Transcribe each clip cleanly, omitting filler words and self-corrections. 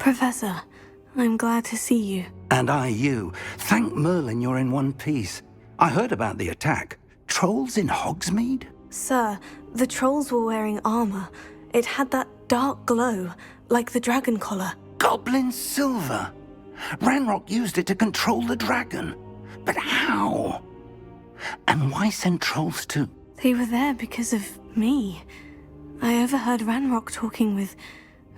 Professor, I'm glad to see you. And I you. Thank Merlin you're in one piece. I heard about the attack. Trolls in Hogsmeade? Sir, the trolls were wearing armor. It had that dark glow, like the dragon collar. Goblin silver. Ranrok used it to control the dragon. But how? And why send trolls to... They were there because of me. I overheard Ranrok talking with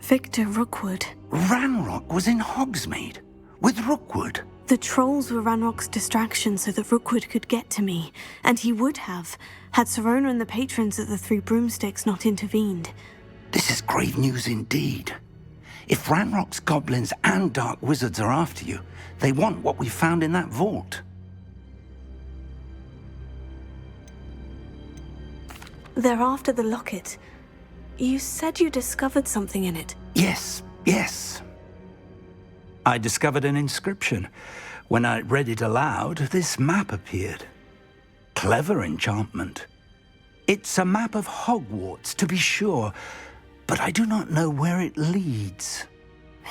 Victor Rookwood. Ranrok was in Hogsmeade? With Rookwood? The trolls were Ranrock's distraction so that Rookwood could get to me, and he would have, had Sirona and the patrons at the Three Broomsticks not intervened. This is grave news indeed. If Ranrock's goblins and dark wizards are after you, they want what we found in that vault. They're after the locket. You said you discovered something in it. Yes. I discovered an inscription. When I read it aloud, this map appeared. Clever enchantment. It's a map of Hogwarts, to be sure, but I do not know where it leads.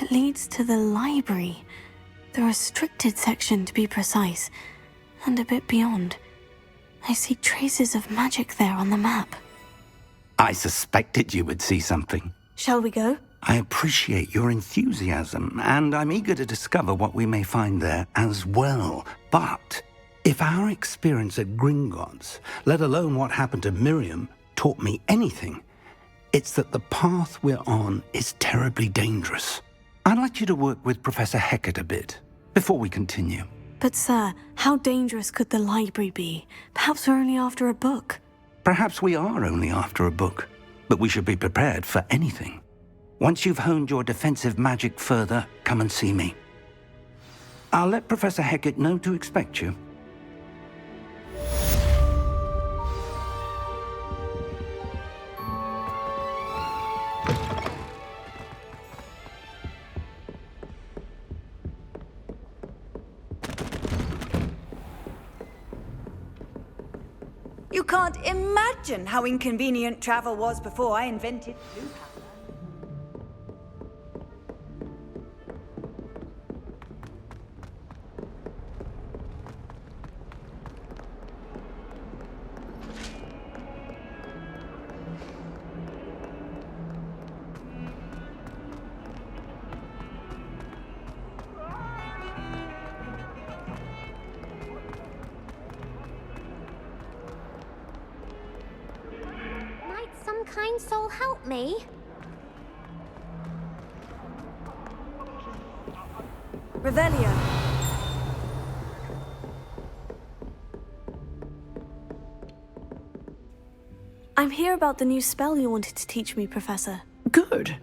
It leads to the library. The restricted section, to be precise, and a bit beyond. I see traces of magic there on the map. I suspected you would see something. Shall we go? I appreciate your enthusiasm, and I'm eager to discover what we may find there as well. But if our experience at Gringotts, let alone what happened to Miriam, taught me anything, it's that the path we're on is terribly dangerous. I'd like you to work with Professor Hecat a bit, before we continue. But sir, how dangerous could the library be? Perhaps we're only after a book. Perhaps we are only after a book, but we should be prepared for anything. Once you've honed your defensive magic further, come and see me. I'll let Professor Hecat know to expect you. You can't imagine how inconvenient travel was before I invented blue powder. Some kind soul help me? Revelio. I'm here about the new spell you wanted to teach me, Professor. Good.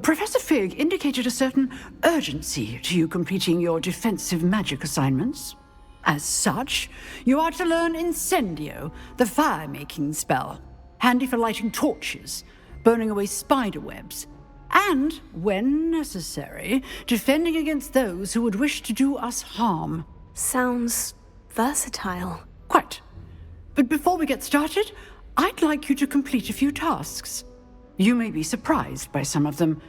Professor Fig indicated a certain urgency to you completing your defensive magic assignments. As such, you are to learn Incendio, the fire-making spell. Handy for lighting torches, burning away spider webs, and, when necessary, defending against those who would wish to do us harm. Sounds versatile. Quite. But before we get started, I'd like you to complete a few tasks. You may be surprised by some of them.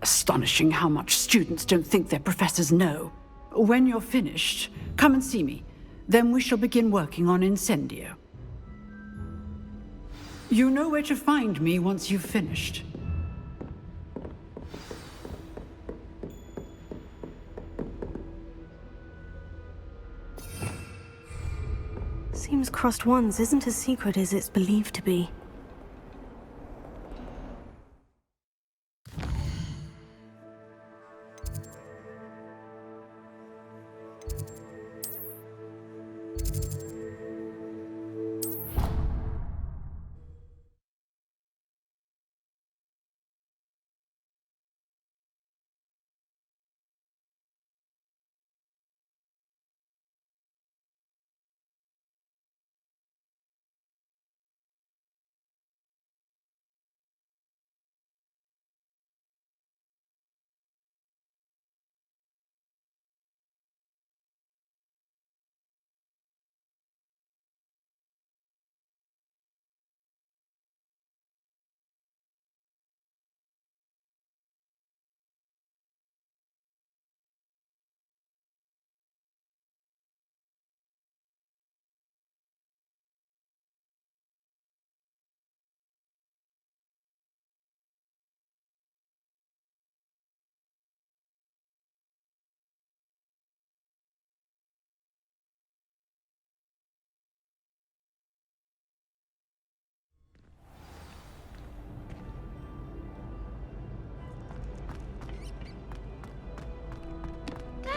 Astonishing how much students don't think their professors know. When you're finished, come and see me. Then we shall begin working on Incendio. You know where to find me once you've finished. Seems crossed ones isn't as secret as it's believed to be.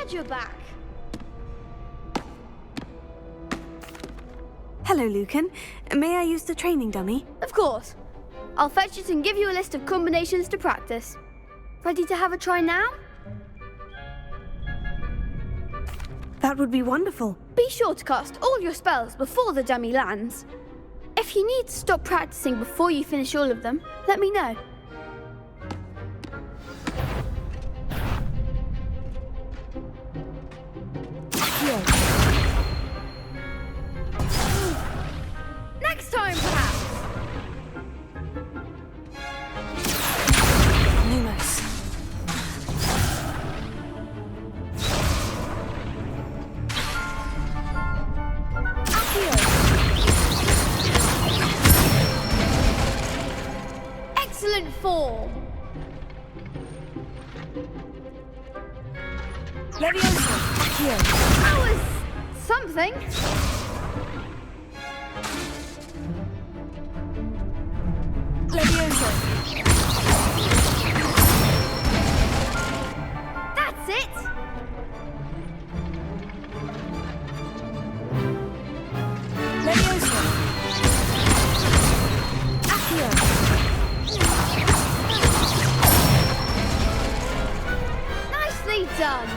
Glad you're back. Hello, Lucan. May I use the training dummy? Of course. I'll fetch it and give you a list of combinations to practice. Ready to have a try now? That would be wonderful. Be sure to cast all your spells before the dummy lands. If you need to stop practicing before you finish all of them, let me know. Next time, perhaps. Lumos. Excellent form. Leviosa. That was something. Leviosa. That's it. Leviosa. Accio. Nicely done.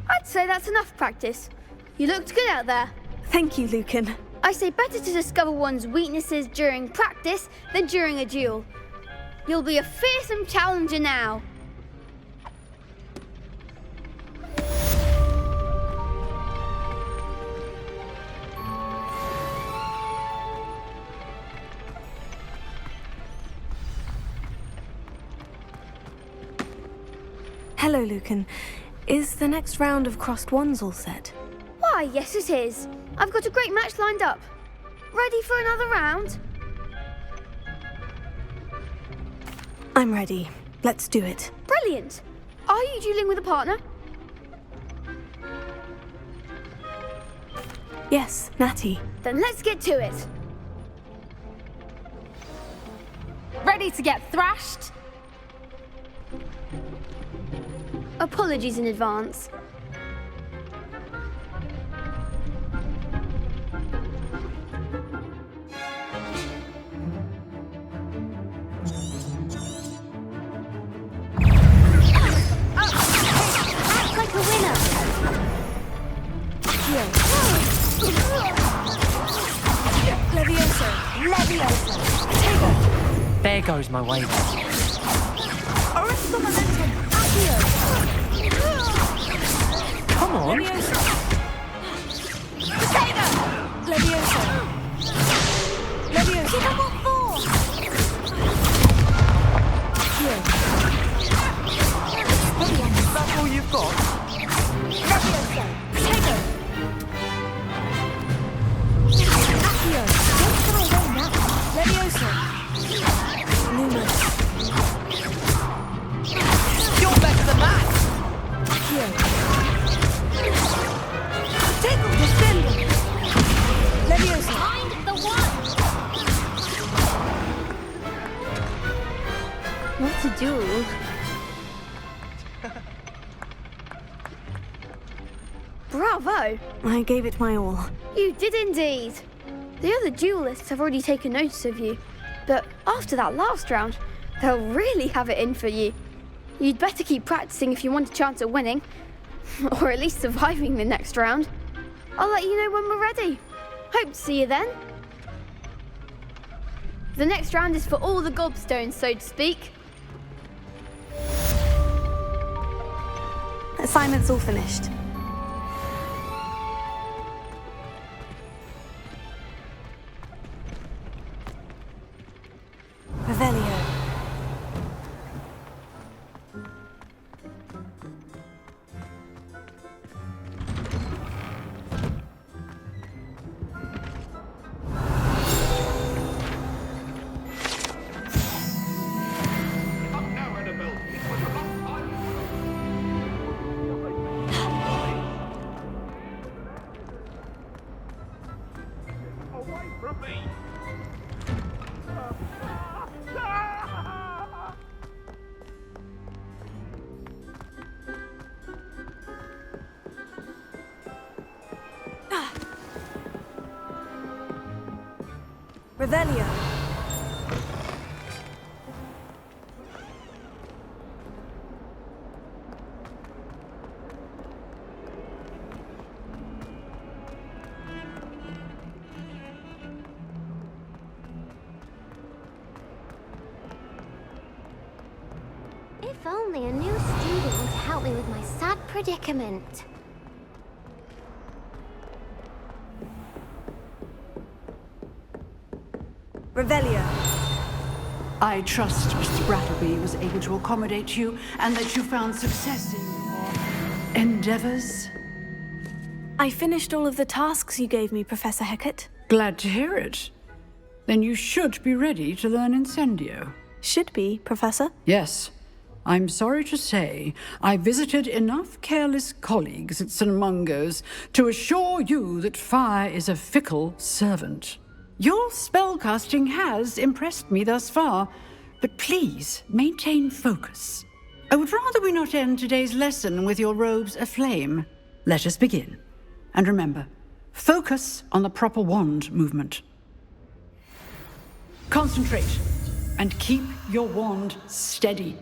I'd say that's enough practice. You looked good out there. Thank you, Lucan. I say better to discover one's weaknesses during practice than during a duel. You'll be a fearsome challenger now. Hello, Lucan. Is the next round of crossed wands all set? Why, yes it is. I've got a great match lined up. Ready for another round? I'm ready. Let's do it. Brilliant. Are you dueling with a partner? Yes, Natty. Then let's get to it. Ready to get thrashed? Apologies in advance. Act like a winner. Leviosa. Leviosa. There goes my wave. Original momentum. Accio. Come on. Leviosa. Leviosa. Leviosa. Give up what for? That's all you've got? Leviosa. Potato. Accio. Don't come away now. Leviosa. Lumos. You're better than that! Accio. Potato. Descendo. Leviosa. Find the one. What a duel. Bravo! I gave it my all. You did indeed. The other duelists have already taken notice of you, but after that last round, they'll really have it in for you. You'd better keep practicing if you want a chance at winning, or at least surviving the next round. I'll let you know when we're ready. Hope to see you then. The next round is for all the gobstones, so to speak. Assignment's all finished. Revelio. Revelio. If only a new student would help me with my sad predicament. Revelio. I trust Mr. Brattleby was able to accommodate you and that you found success in your endeavors. I finished all of the tasks you gave me, Professor Hecat. Glad to hear it. Then you should be ready to learn Incendio. Should be, Professor. Yes. I'm sorry to say, I visited enough careless colleagues at St. Mungo's to assure you that fire is a fickle servant. Your spellcasting has impressed me thus far, but please maintain focus. I would rather we not end today's lesson with your robes aflame. Let us begin. And remember, focus on the proper wand movement. Concentrate and keep your wand steady.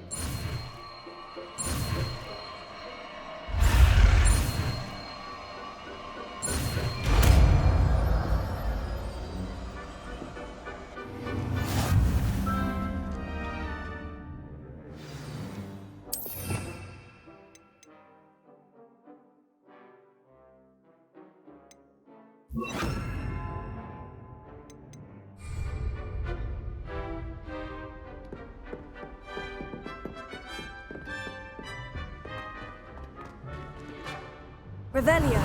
Revelio.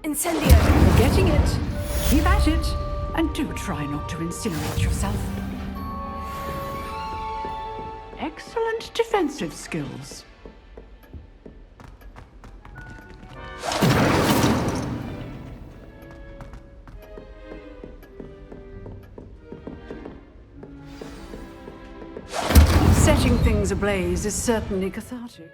Incendio. You're getting it. Keep at it. And do try not to incinerate yourself. Excellent defensive skills. Setting things ablaze is certainly cathartic.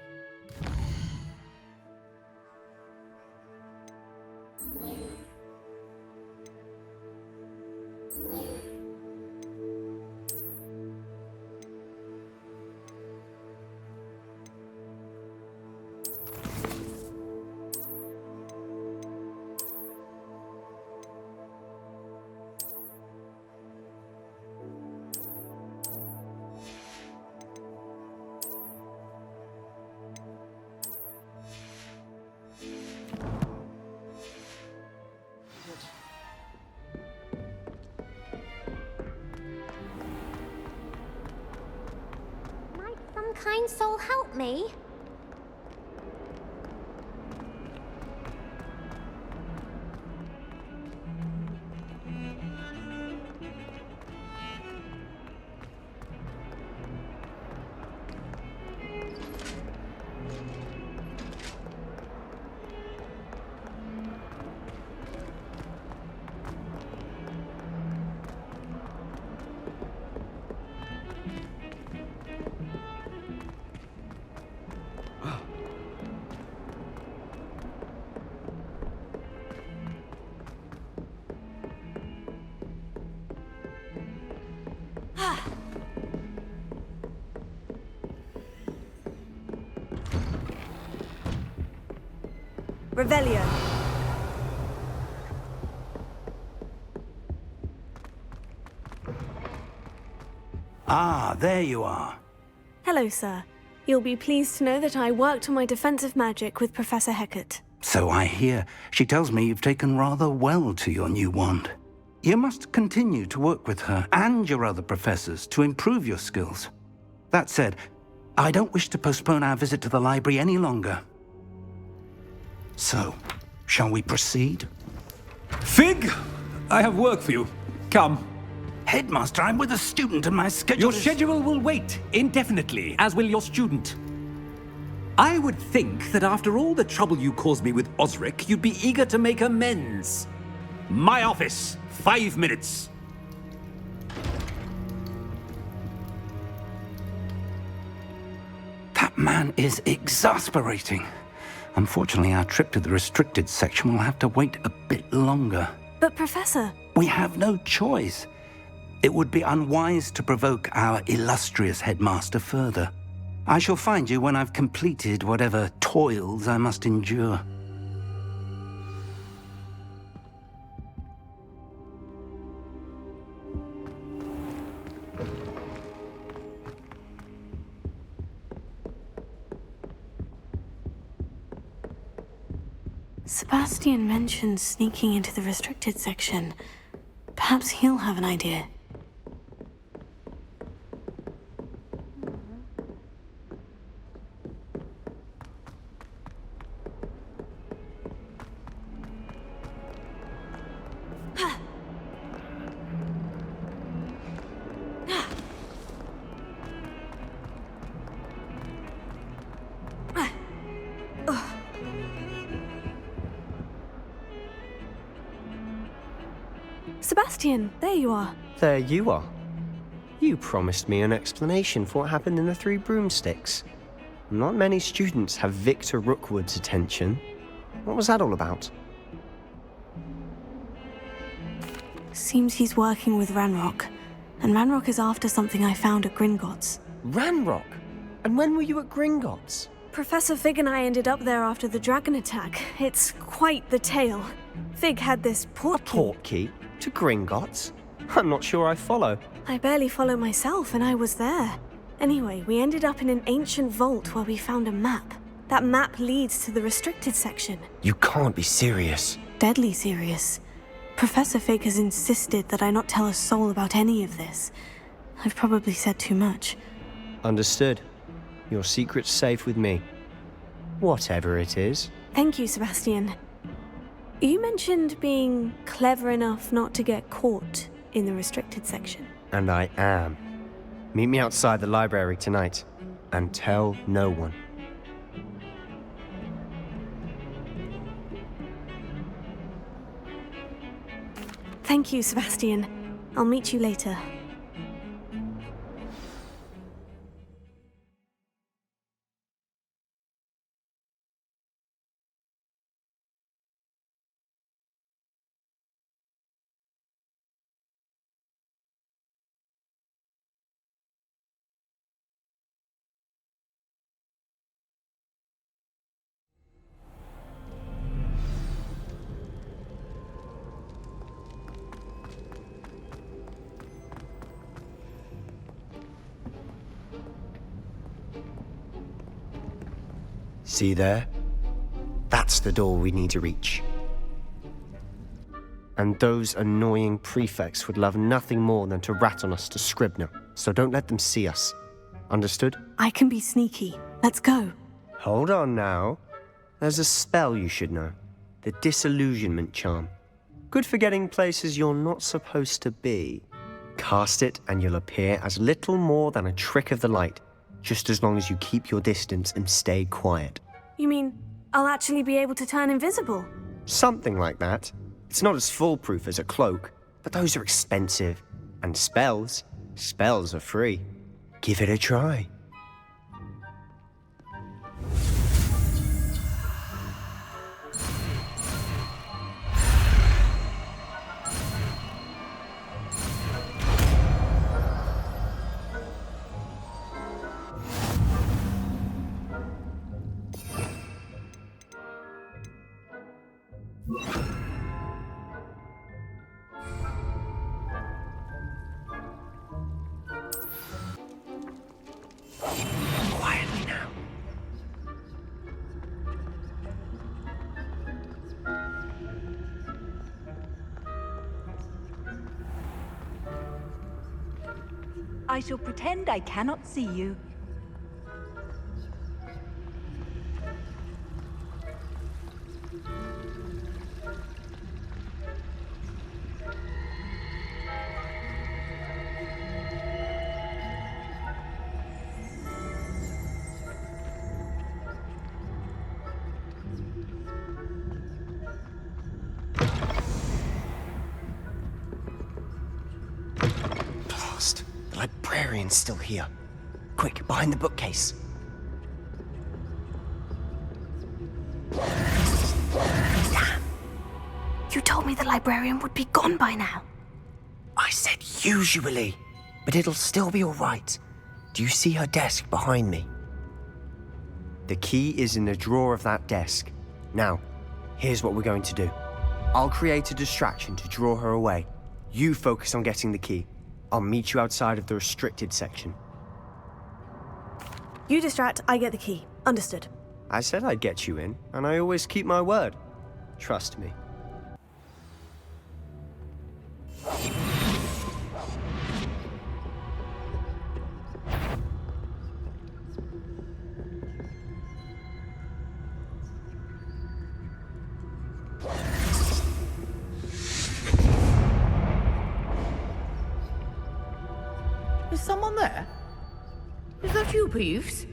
Might some kind soul help me? Revelio. Ah, there you are. Hello, sir. You'll be pleased to know that I worked on my defensive magic with Professor Hecat. So I hear. She tells me you've taken rather well to your new wand. You must continue to work with her and your other professors to improve your skills. That said, I don't wish to postpone our visit to the library any longer. So, shall we proceed? Fig, I have work for you. Come. Headmaster, I'm with a student and my schedule Your is... schedule will wait indefinitely, as will your student. I would think that after all the trouble you caused me with Osric, you'd be eager to make amends. My office, 5 minutes. man is exasperating. Unfortunately, our trip to the restricted section will have to wait a bit longer. But Professor... We have no choice. It would be unwise to provoke our illustrious headmaster further. I shall find you when I've completed whatever toils I must endure. Sebastian mentioned sneaking into the restricted section. Perhaps he'll have an idea. Sebastian, there you are. There you are. You promised me an explanation for what happened in the Three Broomsticks. Not many students have Victor Rookwood's attention. What was that all about? Seems he's working with Ranrok. And Ranrok is after something I found at Gringotts. Ranrok? And when were you at Gringotts? Professor Fig and I ended up there after the dragon attack. It's quite the tale. Fig had this portkey. Portkey? To Gringotts? I'm not sure I follow. I barely follow myself, and I was there. Anyway, we ended up in an ancient vault where we found a map. That map leads to the restricted section. You can't be serious. Deadly serious. Professor Fig has insisted that I not tell a soul about any of this. I've probably said too much. Understood. Your secret's safe with me. Whatever it is. Thank you, Sebastian. You mentioned being clever enough not to get caught in the restricted section. And I am. Meet me outside the library tonight, and tell no one. Thank you, Sebastian. I'll meet you later. See there? That's the door we need to reach. And those annoying prefects would love nothing more than to rat on us to Scribner, so don't let them see us. Understood? I can be sneaky. Let's go. Hold on now. There's a spell you should know. The Disillusionment Charm. Good for getting places you're not supposed to be. Cast it and you'll appear as little more than a trick of the light, just as long as you keep your distance and stay quiet. You mean I'll actually be able to turn invisible? Something like that. It's not as foolproof as a cloak, but those are expensive. And spells are free. Give it a try. Quietly now. I shall pretend I cannot see you. The librarian's still here. Quick, behind the bookcase. told me the librarian would be gone by now. I said usually, but it'll still be all right. Do you see her desk behind me? The key is in the drawer of that desk. Now, here's what we're going to do. I'll create a distraction to draw her away. You focus on getting the key. I'll meet you outside of the restricted section. You distract, I get the key. Understood. I said I'd get you in, and I always keep my word. Trust me. Is someone there? Is that you, Peeves?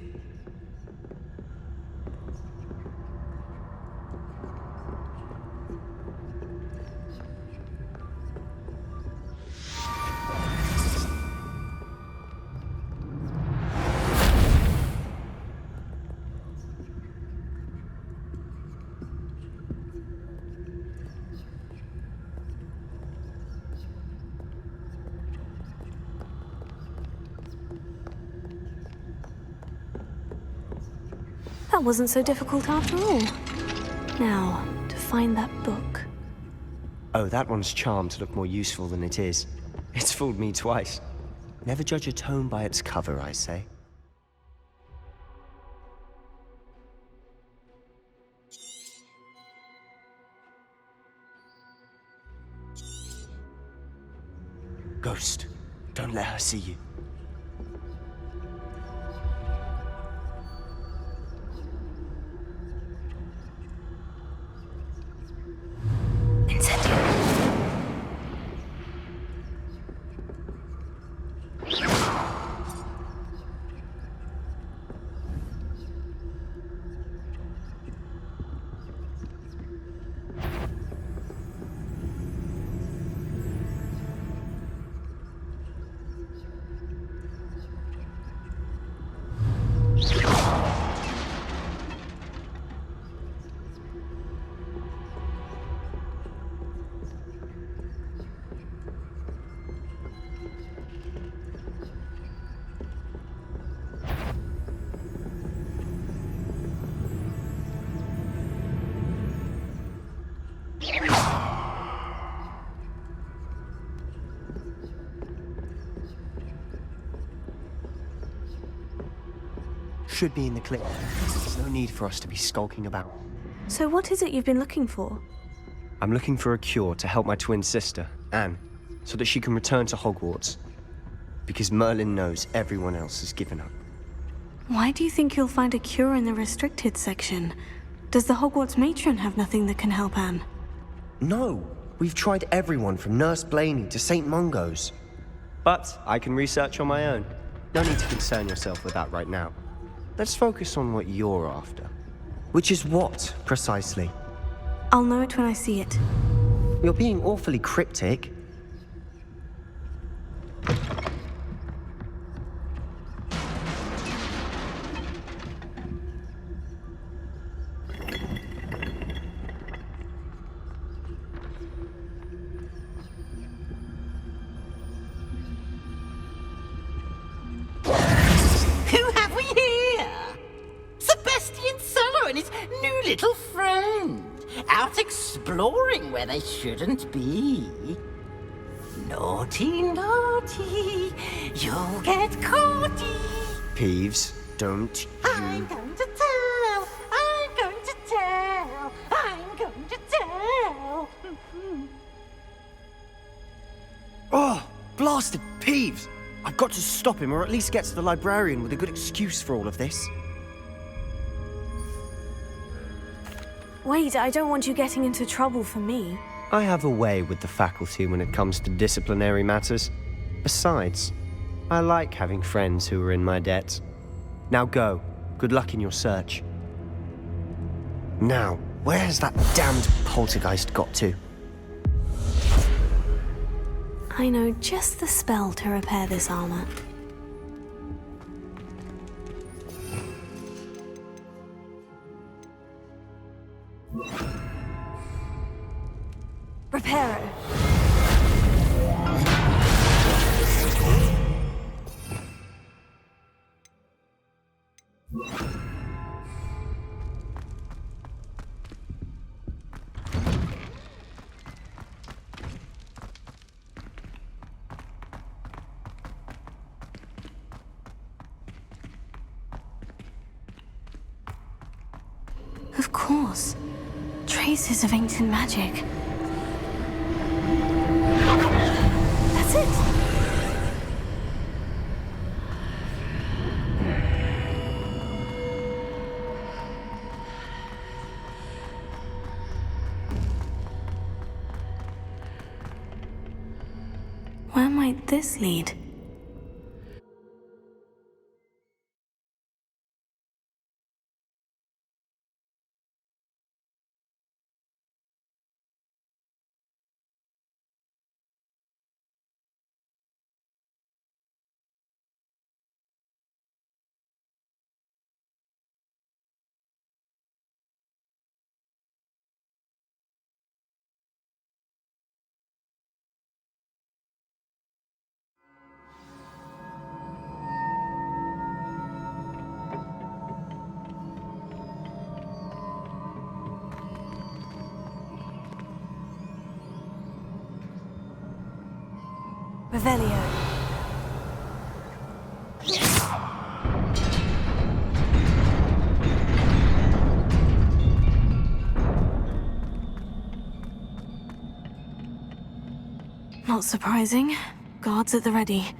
That wasn't so difficult after all. Now, to find that book. Oh, that one's charmed to look more useful than it is. It's fooled me twice. Never judge a tome by its cover, I say. Ghost, don't let her see you. Should be in the clip. There's no need for us to be skulking about. So what is it you've been looking for? I'm looking for a cure to help my twin sister, Anne, so that she can return to Hogwarts. Because Merlin knows everyone else has given up. Why do you think you'll find a cure in the restricted section? Does the Hogwarts matron have nothing that can help Anne? No, we've tried everyone from Nurse Blaney to St. Mungo's. But I can research on my own. No need to concern yourself with that right now. Let's focus on what you're after. Which is what, precisely? I'll know it when I see it. You're being awfully cryptic. Who have we here? Sebastian Solo and his new little friend. Out exploring where they shouldn't be. Naughty, naughty, you'll get caughty. Peeves, don't you... I'm going to tell, I'm going to tell, I'm going to tell. Oh, blasted Peeves! I've got to stop him, or at least get to the librarian with a good excuse for all of this. Wait, I don't want you getting into trouble for me. I have a way with the faculty when it comes to disciplinary matters. Besides, I like having friends who are in my debt. Now go. Good luck in your search. Now, where has that damned poltergeist got to? I know just the spell to repair this armor. Repair course. Traces of ancient magic. That's it! Where might this lead? Revelio. Not surprising. Guards at the ready.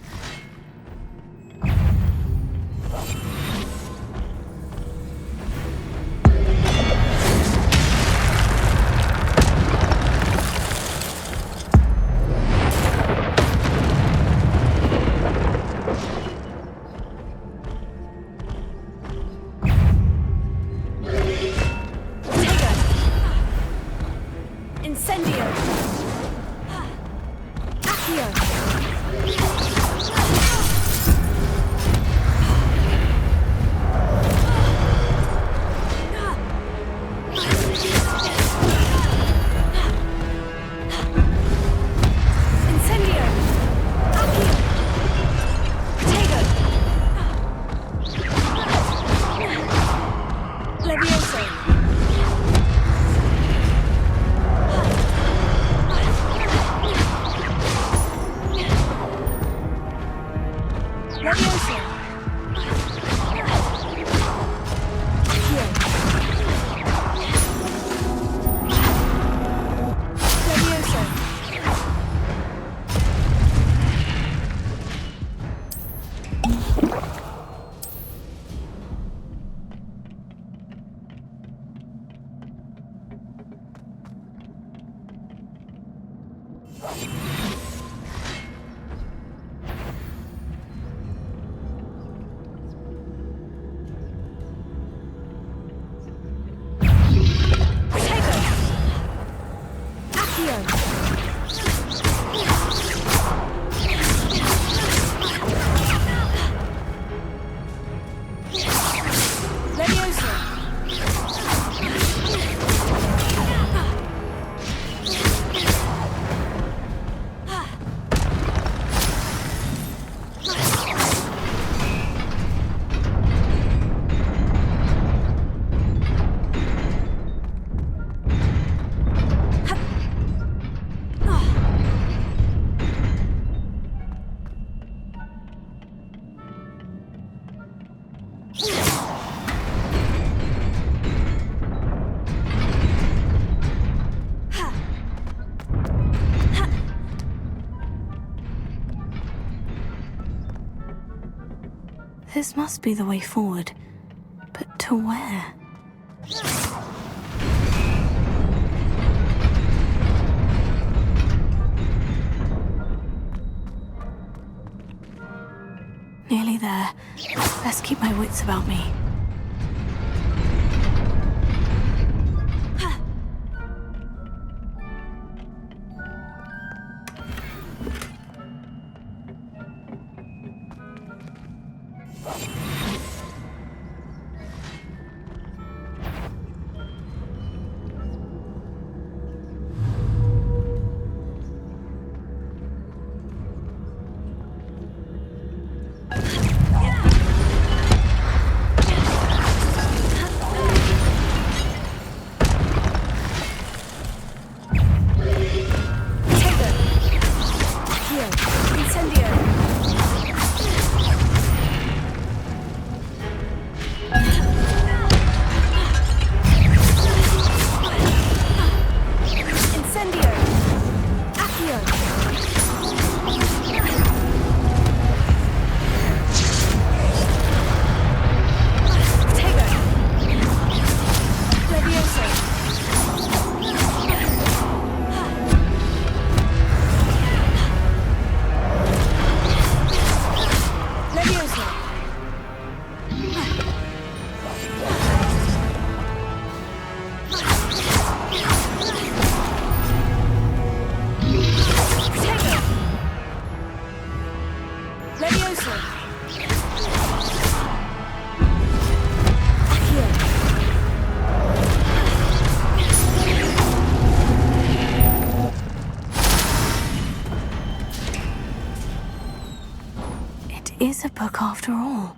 This must be the way forward. But to where? Nearly there. Best keep my wits about me. is a book after all.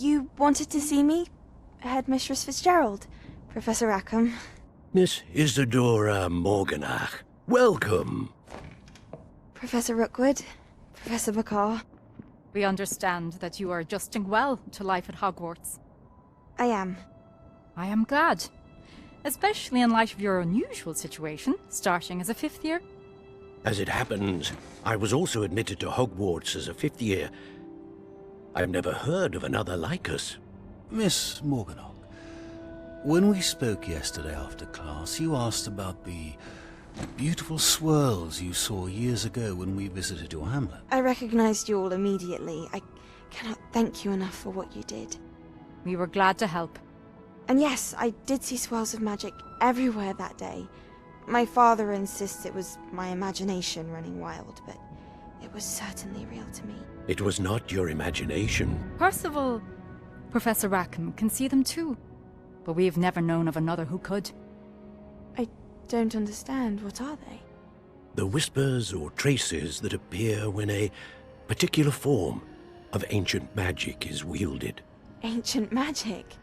You wanted to see me? Headmistress Fitzgerald? Professor Rackham? Miss Isadora Morganach, welcome. Professor Rookwood? Professor McCaw? We understand that you are adjusting well to life at Hogwarts. I am. I am glad. Especially in light of your unusual situation, starting as a 5th year. As it happens, I was also admitted to Hogwarts as a 5th year. I've never heard of another like us. Miss Morganach, when we spoke yesterday after class, you asked about the beautiful swirls you saw years ago when we visited your hamlet. I recognized you all immediately. I cannot thank you enough for what you did. We were glad to help. And yes, I did see swirls of magic everywhere that day. My father insists it was my imagination running wild, but it was certainly real to me. It was not your imagination. Percival, Professor Rackham can see them too, but we have never known of another who could. I don't understand. What are they? The whispers or traces that appear when a particular form of ancient magic is wielded. Ancient magic?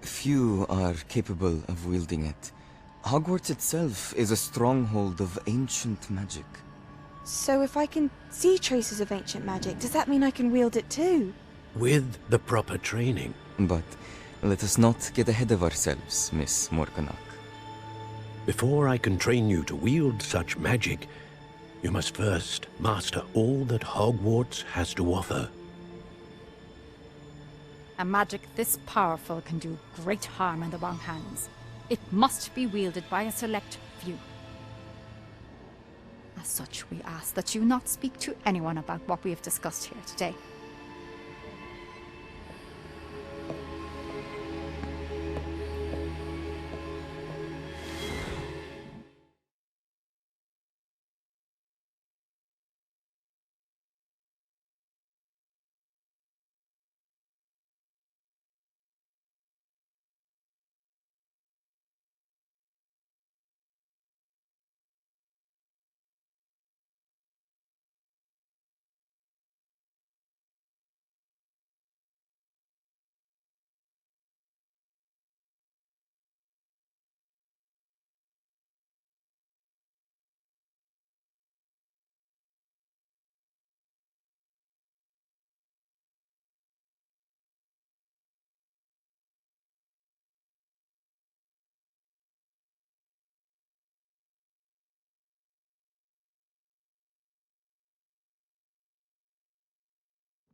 Few are capable of wielding it. Hogwarts itself is a stronghold of ancient magic. So if I can see traces of ancient magic, does that mean I can wield it too? With the proper training. But let us not get ahead of ourselves, Miss Morganach. Before I can train you to wield such magic, you must first master all that Hogwarts has to offer. A magic this powerful can do great harm in the wrong hands. It must be wielded by a select few. As such, we ask that you not speak to anyone about what we have discussed here today.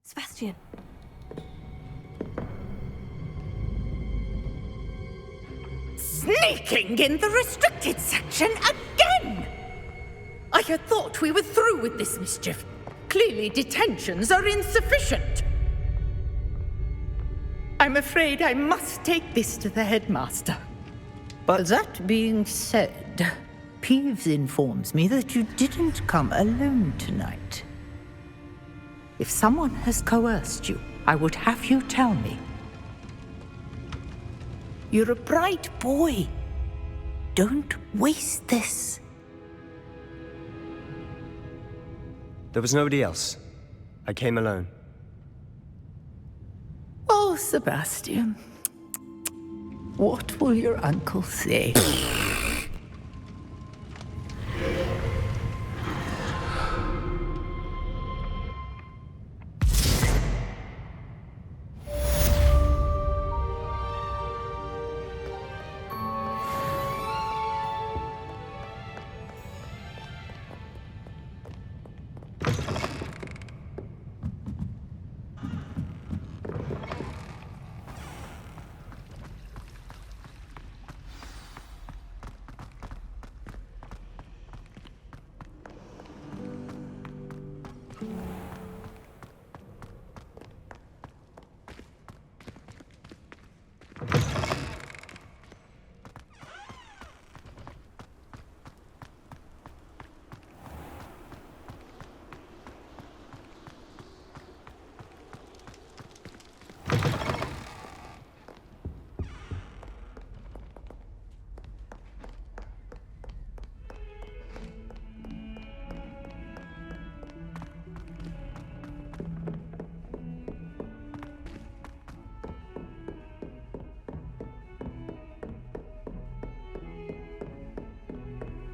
Sebastian. Sneaking in the restricted section again! I had thought we were through with this mischief. Clearly detentions are insufficient. I'm afraid I must take this to the headmaster. But that being said, Peeves informs me that you didn't come alone tonight. If someone has coerced you, I would have you tell me. You're a bright boy. Don't waste this. There was nobody else. I came alone. Oh, Sebastian. What will your uncle say?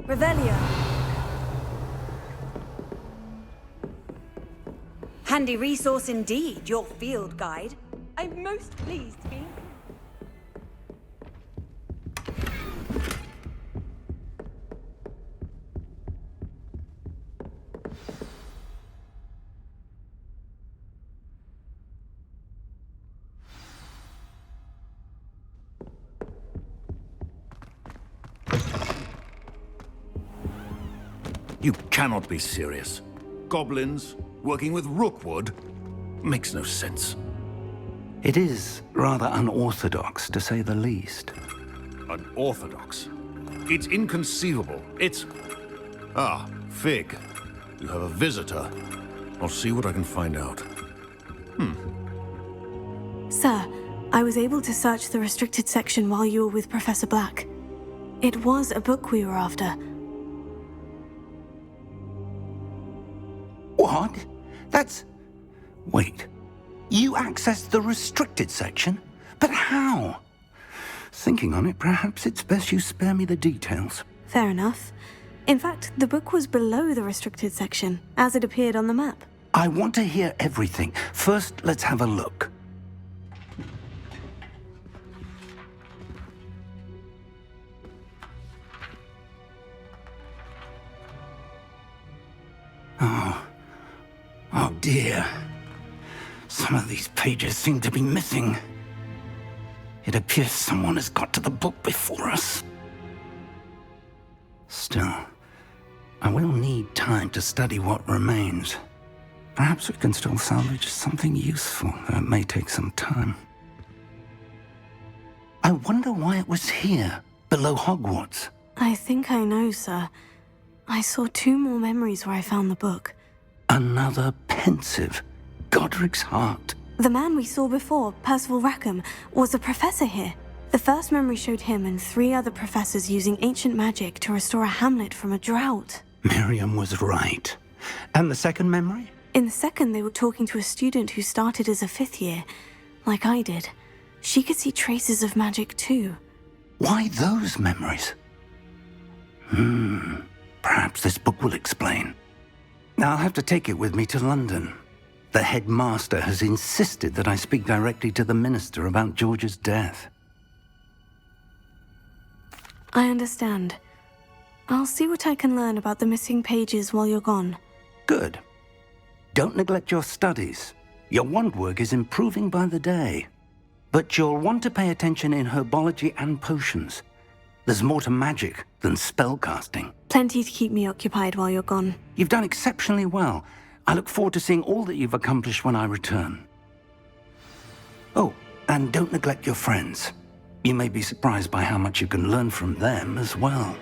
Revelio. Handy resource indeed, your field guide. I'm most pleased to be. You cannot be serious. Goblins working with Rookwood makes no sense. It is rather unorthodox, to say the least. Unorthodox? It's inconceivable. It's... Ah, Fig. You have a visitor. I'll see what I can find out. Sir, I was able to search the restricted section while you were with Professor Black. It was a book we were after. What? That's... Wait. You accessed the restricted section? But how? Thinking on it, perhaps it's best you spare me the details. Fair enough. In fact, the book was below the restricted section, as it appeared on the map. I want to hear everything. First, let's have a look. Oh dear. Some of these pages seem to be missing. It appears someone has got to the book before us. Still, I will need time to study what remains. Perhaps we can still salvage something useful, though it may take some time. I wonder why it was here, below Hogwarts. I think I know, sir. I saw 2 more memories where I found the book. Another pensive. Godric's heart. The man we saw before, Percival Rackham, was a professor here. The first memory showed him and 3 other professors using ancient magic to restore a hamlet from a drought. Miriam was right. And the second memory? In the second, they were talking to a student who started as a 5th year, like I did. She could see traces of magic too. Why those memories? Perhaps this book will explain. I'll have to take it with me to London. The headmaster has insisted that I speak directly to the minister about George's death. I understand. I'll see what I can learn about the missing pages while you're gone. Good. Don't neglect your studies. Your wand work is improving by the day. But you'll want to pay attention in herbology and potions. There's more to magic than spellcasting. Plenty to keep me occupied while you're gone. You've done exceptionally well. I look forward to seeing all that you've accomplished when I return. Oh, and don't neglect your friends. You may be surprised by how much you can learn from them as well.